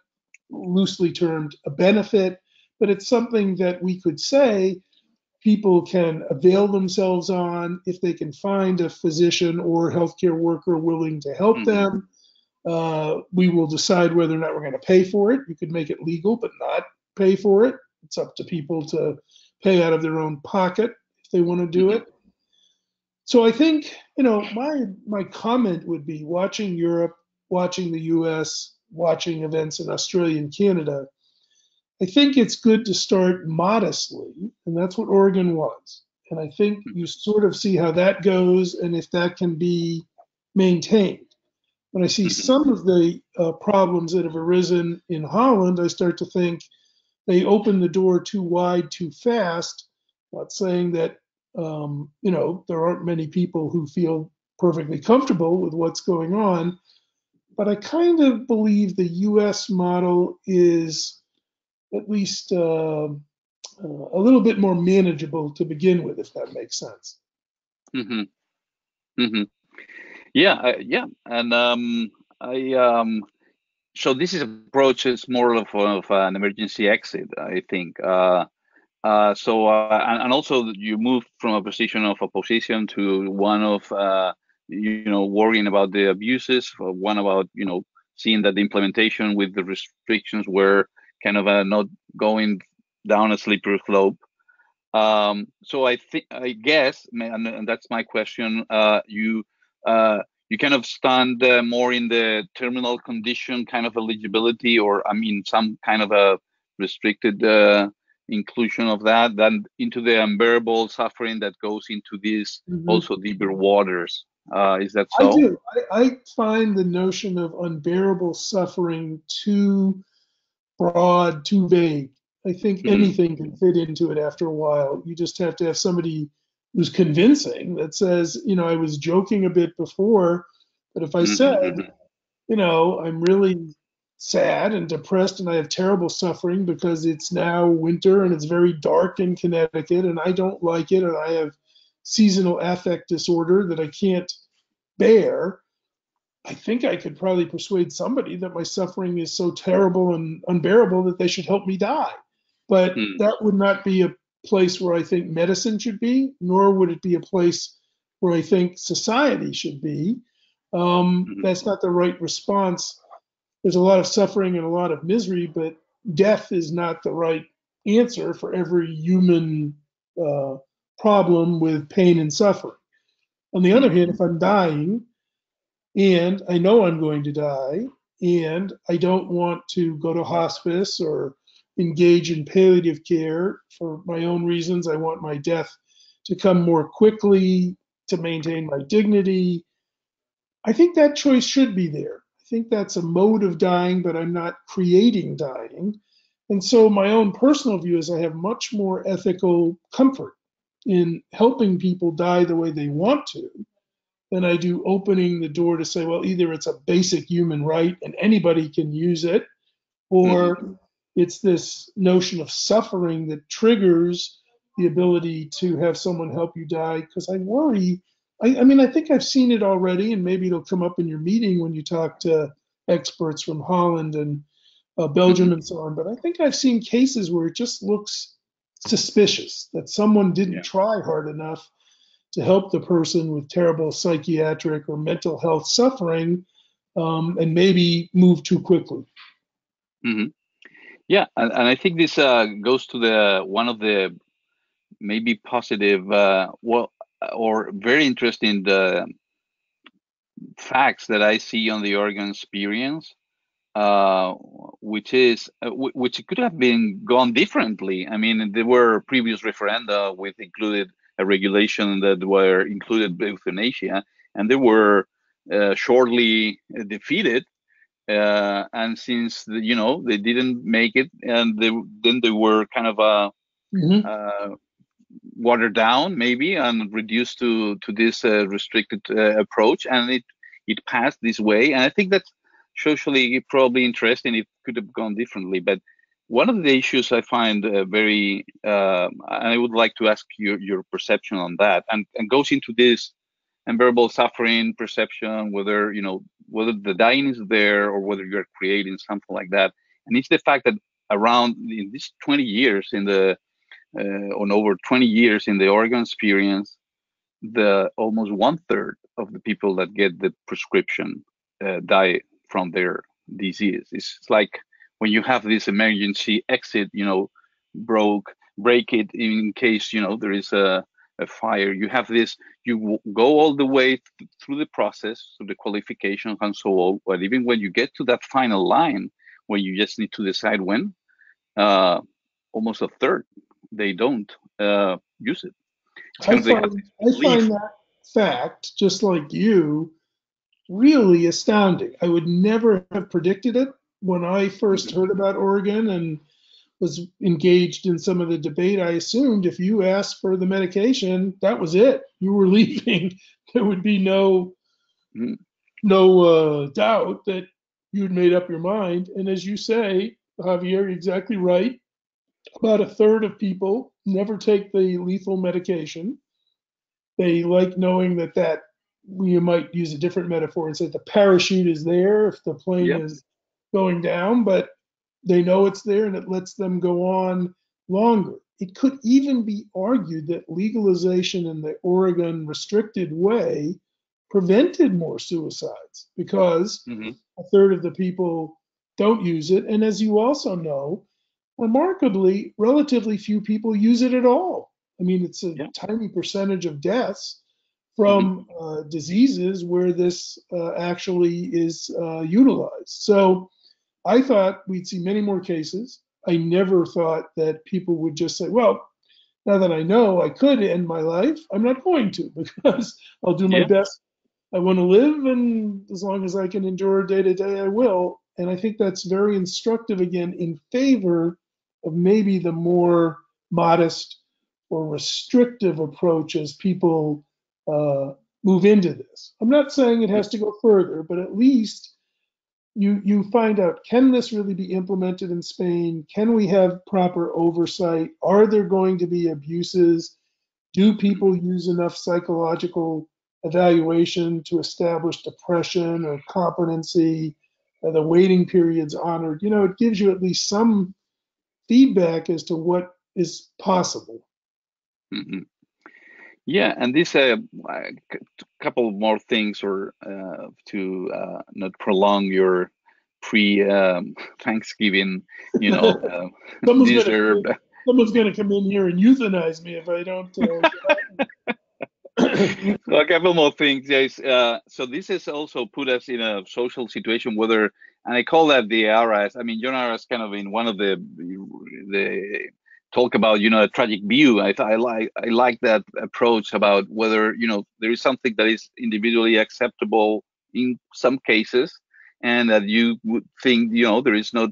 loosely termed a benefit, but it's something that we could say people can avail themselves on if they can find a physician or healthcare worker willing to help them. We will decide whether or not we're going to pay for it. You could make it legal, but not pay for it. It's up to people to pay out of their own pocket if they want to do it. So I think, you know, my comment would be, watching Europe, watching the US, watching events in Australia and Canada, I think it's good to start modestly, and that's what Oregon was. And I think you sort of see how that goes and if that can be maintained. When I see Mhm. some of the problems that have arisen in Holland, I start to think they open the door too wide, too fast. Not saying that there aren't many people who feel perfectly comfortable with what's going on, but I kind of believe the U.S. model is at least a little bit more manageable to begin with, if that makes sense. Mhm. Mhm. Yeah, yeah, and I so this is approach is more of an emergency exit, I think. And also you move from a position of opposition to one of worrying about the abuses, one about seeing that the implementation with the restrictions were kind of not going down a slippery slope. So I guess, and that's my question. You kind of stand more in the terminal condition kind of eligibility, or I mean, some kind of a restricted inclusion of that, than into the unbearable suffering that goes into these Mhm. also deeper waters. Is that I so? do. I find the notion of unbearable suffering too broad, too vague. I think Hmm. anything can fit into it after a while. You just have to have somebody who's convincing that says, I was joking a bit before, but if I said, Hmm. I'm really sad and depressed and I have terrible suffering because it's now winter and it's very dark in Connecticut and I don't like it and I have seasonal affect disorder that I can't bear, I think I could probably persuade somebody that my suffering is so terrible and unbearable that they should help me die. But Hmm. that would not be a place where I think medicine should be, nor would it be a place where I think society should be. Hmm. That's not the right response. There's a lot of suffering and a lot of misery, but death is not the right answer for every human uh, problem with pain and suffering. On the other Hmm. hand, if I'm dying, and I know I'm going to die, and I don't want to go to hospice or engage in palliative care for my own reasons. I want my death to come more quickly to maintain my dignity. I think that choice should be there. I think that's a mode of dying, but I'm not creating dying. And so my own personal view is I have much more ethical comfort in helping people die the way they want to than I do opening the door to say, well, either it's a basic human right and anybody can use it, Hmm. or it's this notion of suffering that triggers the ability to have someone help you die. Because I worry, I mean, I think I've seen it already, and maybe it'll come up in your meeting when you talk to experts from Holland and Hmm. Belgium and so on. But I think I've seen cases where it just looks suspicious that someone didn't Yeah. try hard enough to help the person with terrible psychiatric or mental health suffering, and maybe move too quickly. Hmm. Yeah, and I think this goes to the one of the maybe positive, or very interesting facts that I see on the Oregon experience, uh, which could have been gone differently. I mean, there were previous referenda with included a regulation that were included euthanasia, and they were shortly defeated. And since they didn't make it, and then they were kind of Mm-hmm. uh, watered down maybe and reduced to this restricted approach, and it passed this way. And I think that's socially probably interesting. It could have gone differently, but one of the issues I find very and I would like to ask your perception on that, and goes into this unbearable suffering perception, whether whether the dying is there or whether you're creating something like that. And it's the fact that around in these 20 years in the on over 20 years in the Oregon experience, the almost one third of the people that get the prescription die from their disease. It's like when you have this emergency exit, break it in case there is a fire. You have this. You go all the way through the process, through the qualifications and so on. But even when you get to that final line, where you just need to decide when, uh, almost a third they don't use it. I They have find to I leave. find that fact, just like you, really astounding. I would never have predicted it when I first heard about Oregon and was engaged in some of the debate. I assumed if you asked for the medication, that was it. You were leaving. There would be no doubt that you'd made up your mind. And as you say, Javier, you're exactly right. About a third of people never take the lethal medication. They like knowing that you might use a different metaphor and say the parachute is there if the plane Yep. is going down, but they know it's there and it lets them go on longer. It could even be argued that legalization in the Oregon restricted way prevented more suicides because a third of the people don't use it. And as you also know, remarkably, relatively few people use it at all. I mean, it's a tiny percentage of deaths from diseases where this actually is utilized. So I thought we'd see many more cases. I never thought that people would just say, well, now that I know I could end my life, I'm not going to because I'll do my best. I want to live, and as long as I can endure day to day, I will. And I think that's very instructive, again, in favor of maybe the more modest or restrictive approach as people move into this. I'm not saying it has to go further, but at least you find out, can this really be implemented in Spain? Can we have proper oversight? Are there going to be abuses? Do people use enough psychological evaluation to establish depression or competency? Are the waiting periods honored? You know, it gives you at least some feedback as to what is possible. Yeah, and this couple more things, or to not prolong your pre-Thanksgiving, Someone's gonna come in here and euthanize me if I don't. So a couple more things, yes. So this has also put us in a social situation, and I call that the eras. I mean, John Ara's kind of in one of the talk about, a tragic view. I like that approach about whether, there is something that is individually acceptable in some cases, and that you would think, there is not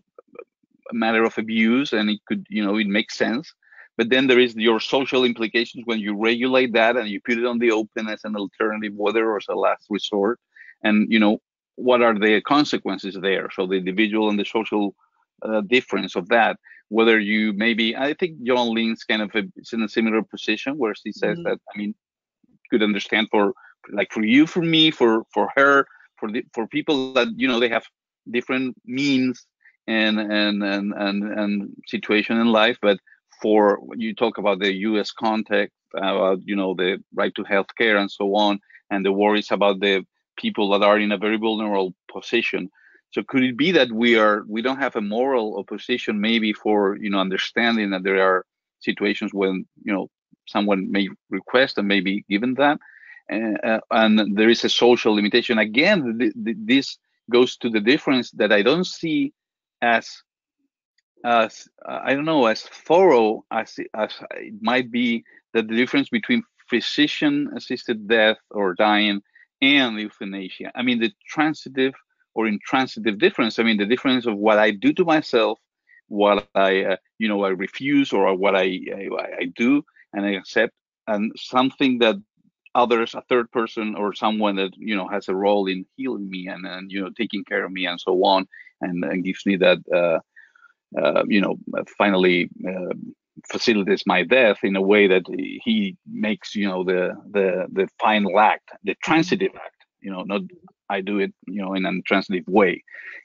a matter of abuse, and it could, it makes sense. But then there is your social implications when you regulate that and you put it on the open as an alternative, whether or as a last resort, and what are the consequences there? So the individual and the social difference of that. Whether you maybe, I think John Lynn's kind of is in a similar position where she says that, I mean, could understand for you, for me, for her, for people that they have different means and situation in life, but for when you talk about the U.S. context, about the right to health care and so on, and the worries about the people that are in a very vulnerable position. So could it be that we don't have a moral opposition, maybe, for understanding that there are situations when someone may request and may be given that, and there is a social limitation. Again, this goes to the difference that I don't see as I don't know, as thorough as it might be, that the difference between physician-assisted death or dying and euthanasia. I mean, the transitive or intransitive difference. I mean, the difference of what I do to myself, what I I refuse, or what I do and I accept, and something that others, a third person or someone that has a role in healing me and taking care of me and so on, and gives me that. Finally facilitates my death in a way that he makes, the final act, the transitive act, not I do it, in a transitive way.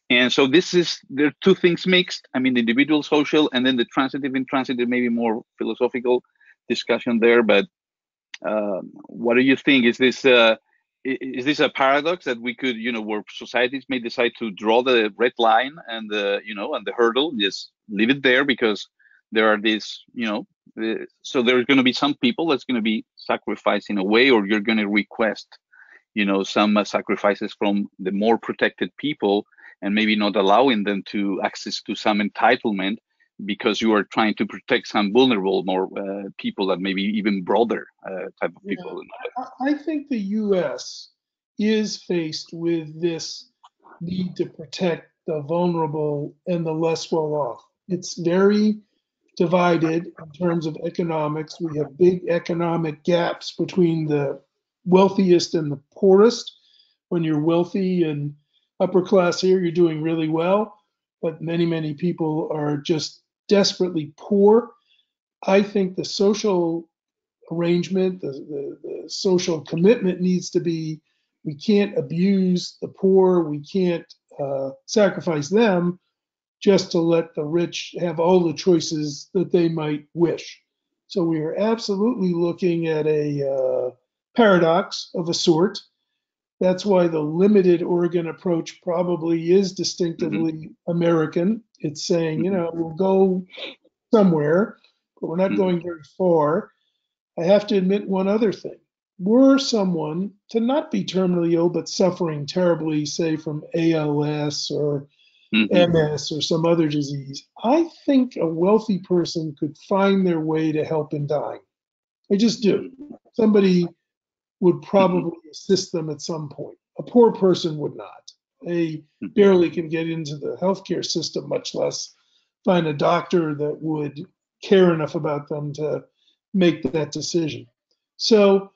And so there are two things mixed. I mean, the individual social, and then the transitive, intransitive, maybe more philosophical discussion there. But what do you think? Is this a paradox that we could, where societies may decide to draw the red line and and the hurdle, just leave it there because there are these, so there's going to be some people that's going to be sacrificed in a way, or you're going to request, some sacrifices from the more protected people, and maybe not allowing them to access to some entitlement because you are trying to protect some vulnerable more people that maybe even broader type of people. I think the U.S. is faced with this need to protect the vulnerable and the less well off. It's very divided in terms of economics. We have big economic gaps between the wealthiest and the poorest. When you're wealthy and upper class here, you're doing really well, but many, many people are just desperately poor. I think the social arrangement, the social commitment needs to be, we can't abuse the poor, we can't sacrifice them just to let the rich have all the choices that they might wish. So we are absolutely looking at a paradox of a sort. That's why the limited organ approach probably is distinctively American. It's saying, you know, we'll go somewhere, but we're not going very far. I have to admit one other thing. Were someone to not be terminally ill but suffering terribly, say from ALS or MS or some other disease, I think a wealthy person could find their way to help in dying. I just do. Somebody would probably assist them at some point. A poor person would not. They barely can get into the healthcare system, much less find a doctor that would care enough about them to make that decision. So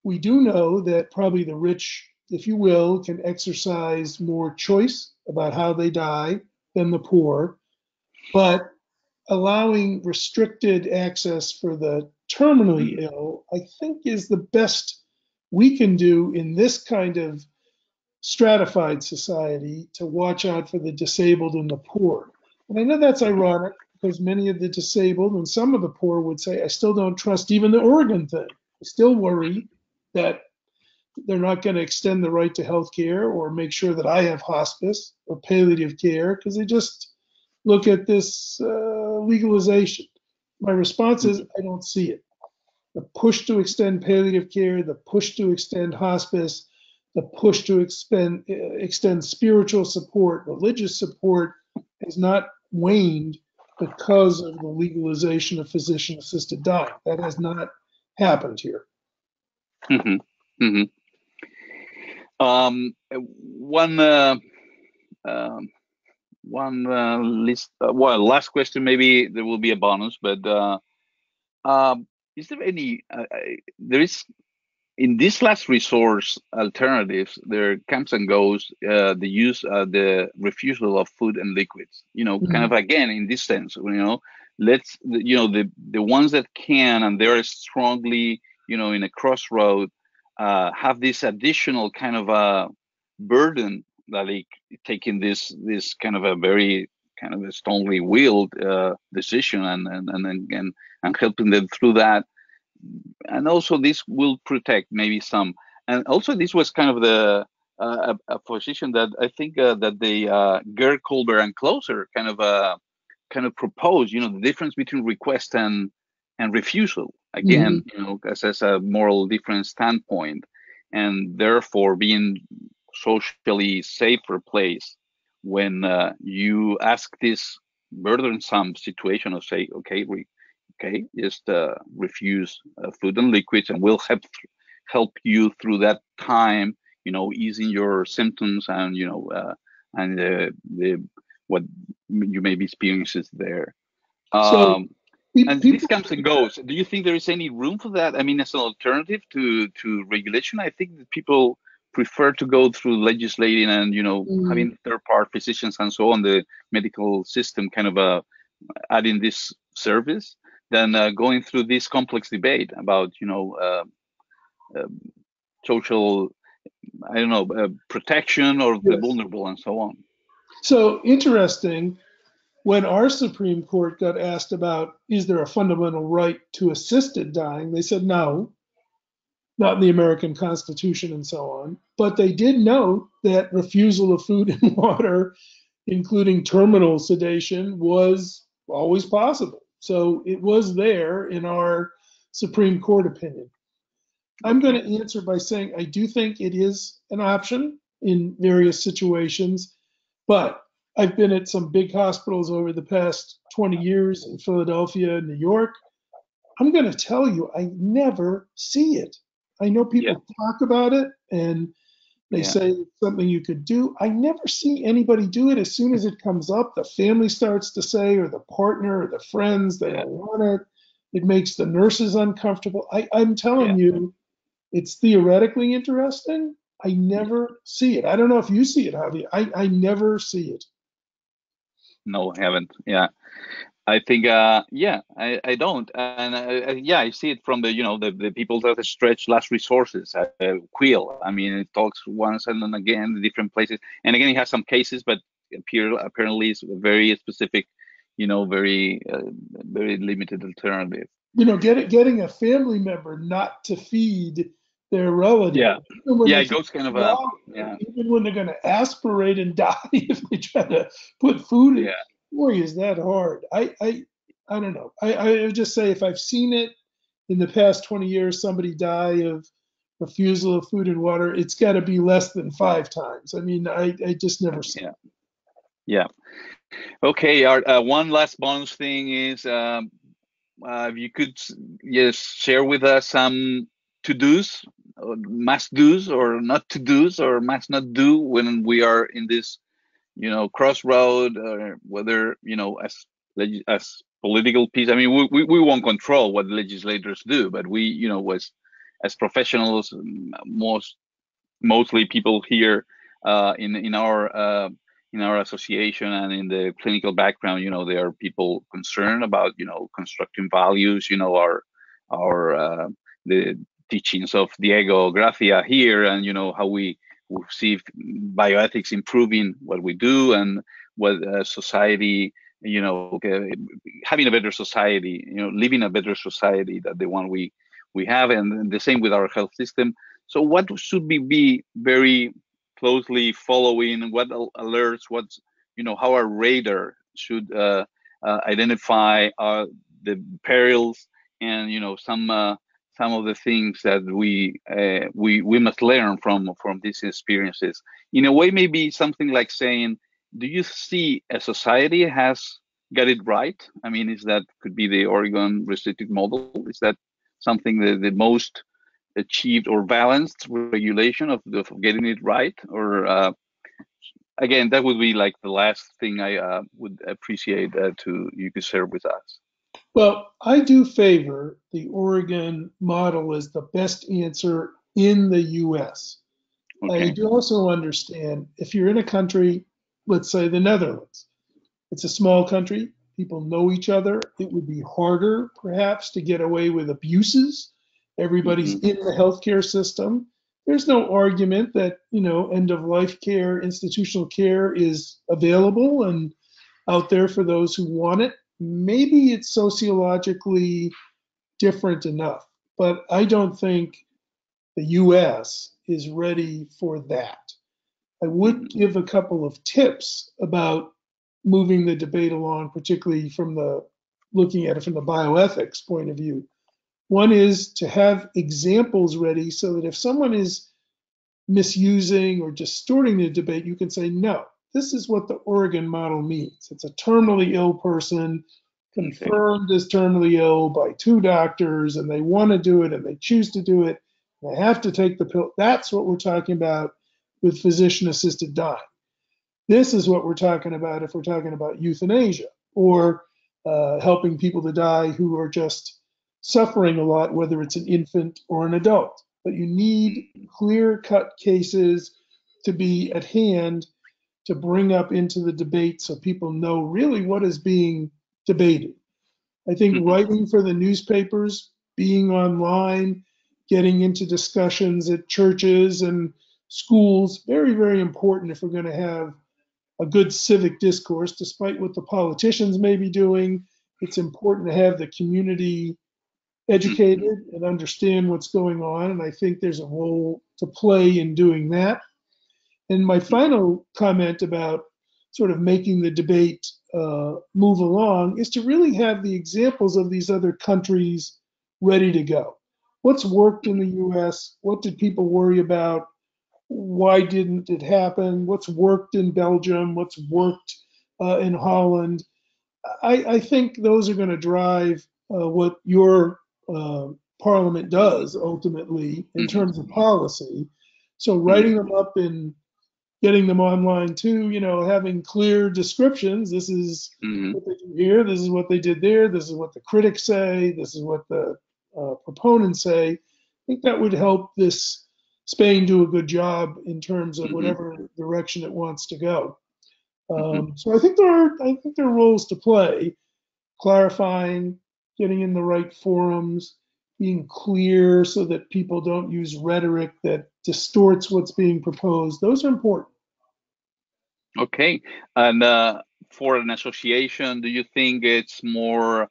we do know that probably the rich, if you will, can exercise more choice about how they die than the poor, but allowing restricted access for the terminally ill, I think, is the best we can do in this kind of stratified society to watch out for the disabled and the poor. And I know that's ironic because many of the disabled and some of the poor would say, I still don't trust even the organ thing. I still worry that they're not going to extend the right to health care or make sure that I have hospice or palliative care because they just look at this legalization. My response is, I don't see it. The push to extend palliative care, the push to extend hospice, the push to extend spiritual support, religious support has not waned because of the legalization of physician-assisted dying. That has not happened here. Last question, maybe there will be a bonus, but is there any, there is, in this last resource alternatives, there comes and goes the use, the refusal of food and liquids, you know, kind of again, in this sense, you know, let's, you know, the ones that can, and they're strongly, you know, in a crossroad, have this additional kind of a burden that they taking this kind of a very kind of a strongly willed decision and helping them through that. And also this will protect maybe some. And also this was kind of the a position that I think that the Gerd, Colbert, and Closer kind of proposed, you know, the difference between request and refusal. Again, you know, as a moral different standpoint, and therefore being socially safer place when you ask this burdensome situation of say, okay, just refuse food and liquids, and we'll help you through that time, you know, easing your symptoms and, you know, and the what you may be experiencing there. And this comes and goes. Do you think there is any room for that? I mean, as an alternative to regulation, I think that people prefer to go through legislating and, you know, having third-party physicians and so on, the medical system kind of adding this service than going through this complex debate about, you know, social, I don't know, protection of the vulnerable and so on. So interesting. When our Supreme Court got asked about, is there a fundamental right to assisted dying, they said no, not in the American Constitution and so on. But they did note that refusal of food and water, including terminal sedation, was always possible. So it was there in our Supreme Court opinion. I'm going to answer by saying I do think it is an option in various situations, but I've been at some big hospitals over the past 20 years in Philadelphia, New York. I'm going to tell you, I never see it. I know people talk about it, and They say it's something you could do. I never see anybody do it. As soon as it comes up, the family starts to say, or the partner, or the friends, they don't want it. It makes the nurses uncomfortable. I'm telling you, it's theoretically interesting. I never see it. I don't know if you see it, Javi. I never see it. No, I haven't. Yeah. I think, I don't, and I see it from the people that stretch last resources, Quill. I mean, it talks once and then again in different places, and again, it has some cases, but apparently it's very specific, very limited alternative. Getting a family member not to feed their relative, it goes kind of even when they're going to aspirate and die if they try to put food in. Boy, is that hard. I don't know. I would just say if I've seen it in the past 20 years, somebody die of refusal of food and water, it's got to be less than 5 times. I mean, I just never see it. Yeah. Okay. Our one last bonus thing is if you could share with us some to-dos, or must-dos, or not to-dos, or must not do when we are in this crossroad, or whether as political piece. I mean, we won't control what legislators do, but we as professionals, mostly people here in our association and in the clinical background, there are people concerned about constructing values, our the teachings of Diego Gracia here, and how we see bioethics improving what we do, and what society, having a better society, living a better society, that the one we have, and the same with our health system. So what should we be very closely following? What alerts? What's how our radar should identify the perils, and some of the things that we must learn from these experiences. In a way, maybe something like saying, do you see a society has got it right? I mean, is that could be the Oregon restricted model? Is that something the most achieved or balanced regulation of getting it right? Or again, that would be like the last thing I would appreciate you could share with us. Well, I do favor the Oregon model as the best answer in the US. Okay. I do also understand if you're in a country, let's say the Netherlands, it's a small country, people know each other. It would be harder, perhaps, to get away with abuses. Everybody's in the healthcare system. There's no argument that, end of life care, institutional care is available and out there for those who want it. Maybe it's sociologically different enough, but I don't think the US is ready for that. I would give a couple of tips about moving the debate along, particularly looking at it from the bioethics point of view. One is to have examples ready so that if someone is misusing or distorting the debate, you can say, no, this is what the Oregon model means. It's a terminally ill person confirmed as terminally ill by 2 doctors, and they want to do it and they choose to do it. They have to take the pill. That's what we're talking about with physician-assisted dying. This is what we're talking about if we're talking about euthanasia, or helping people to die who are just suffering a lot, whether it's an infant or an adult. But you need clear-cut cases to be at hand to bring up into the debate so people know really what is being debated. I think writing for the newspapers, being online, getting into discussions at churches and schools, very, very important if we're going to have a good civic discourse, despite what the politicians may be doing. It's important to have the community educated and understand what's going on, and I think there's a role to play in doing that. And my final comment about sort of making the debate move along is to really have the examples of these other countries ready to go. What's worked in the US? What did people worry about? Why didn't it happen? What's worked in Belgium? What's worked in Holland? I think those are going to drive what your parliament does ultimately in terms of policy. So writing them up and getting them online too, having clear descriptions. This is what they do here. This is what they did there. This is what the critics say. This is what the proponents say. I think that would help this Spain do a good job in terms of whatever direction it wants to go. So I think there are roles to play, clarifying, getting in the right forums, being clear so that people don't use rhetoric that distorts what's being proposed. Those are important. Okay, and for an association, do you think it's more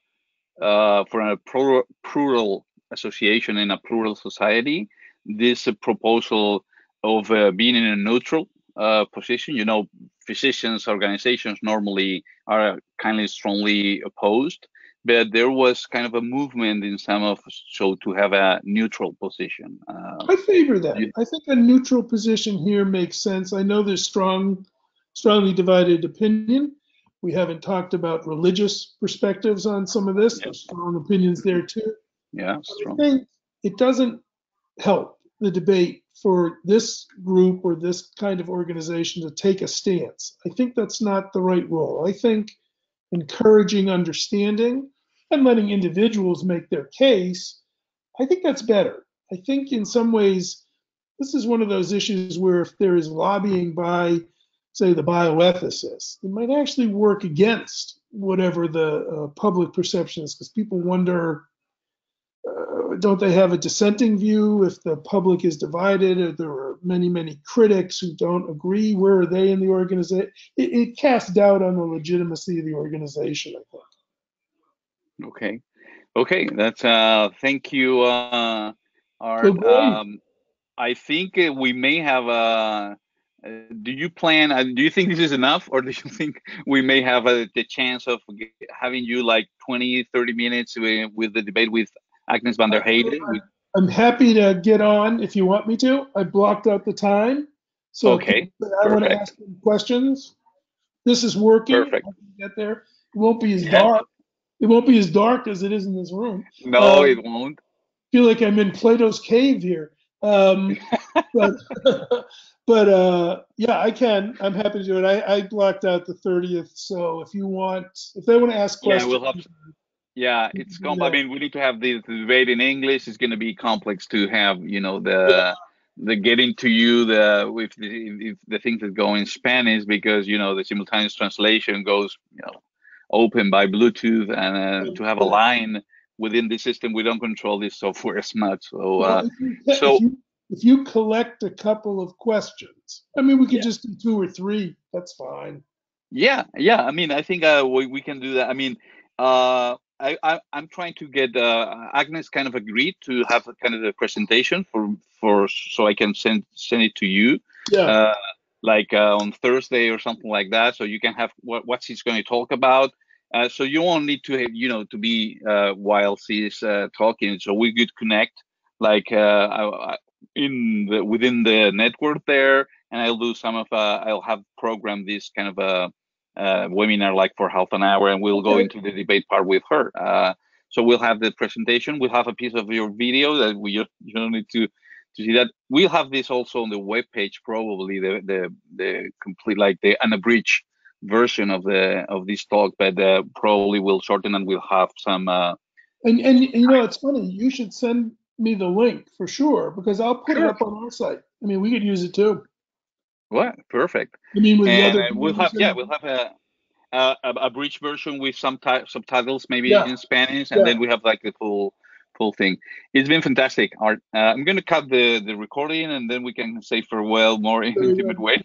for a plural association in a plural society, this proposal of being in a neutral position? Physicians organizations normally are kindly strongly opposed, but there was kind of a movement in some of to have a neutral position. I favor that. I think a neutral position here makes sense. I know there's strongly divided opinion. We haven't talked about religious perspectives on some of this. There's strong opinions there too. Yeah, strong. I think it doesn't help the debate for this group or this kind of organization to take a stance. I think that's not the right role. I think encouraging understanding and letting individuals make their case, I think that's better. I think in some ways, this is one of those issues where if there is lobbying by, say, the bioethicists, it might actually work against whatever the public perception is, because people wonder, don't they have a dissenting view if the public is divided, or there are many, many critics who don't agree? Where are they in the organization? It casts doubt on the legitimacy of the organization, I think. Okay, that's thank you, Art. I think we may have do you plan, do you think this is enough, or do you think we may have the chance of having you like 20-30 minutes with the debate with Agnes van der Heijden? I'm happy to get on if you want me to. I blocked out the time. So okay, I want to ask them questions. This is working. Perfect. I can get there. It won't be as dark. It won't be as dark as it is in this room. No, it won't. I feel like I'm in Plato's cave here. But yeah, I can. I'm happy to do it. I blocked out the 30th. So if they want to ask questions. Yeah, we'll have. It's I mean, we need to have the debate in English. It's going to be complex to have, the getting to you if the things that go in Spanish, because the simultaneous translation goes open by Bluetooth, and to have a line within the system, we don't control this software as much. So if you collect a couple of questions, I mean, we could just do 2 or 3. That's fine. Yeah. I mean, I think we can do that. I mean, I'm trying to get Agnes kind of agreed to have a kind of a presentation for so I can send it to you. Yeah. Like on Thursday or something like that, so you can have what she's going to talk about. So you won't need to have, to be while she's talking. So we could connect like within the network there, and I'll do some of I'll have programmed this kind of a webinar like for half an hour, and we'll go into the debate part with her. So we'll have the presentation. We'll have a piece of your video that you don't need to see that. We'll have this also on the web page, probably the complete, like the unabridged version of this talk, but probably we'll shorten and we'll have some. And it's funny. You should send me the link for sure, because I'll put it up on our site. I mean, we could use it too. What? Perfect. I mean, with the other we'll have a bridge version with some subtitles, maybe in Spanish, and then we have like the full thing. It's been fantastic, Art. I'm going to cut the recording, and then we can say farewell more in an intimate way.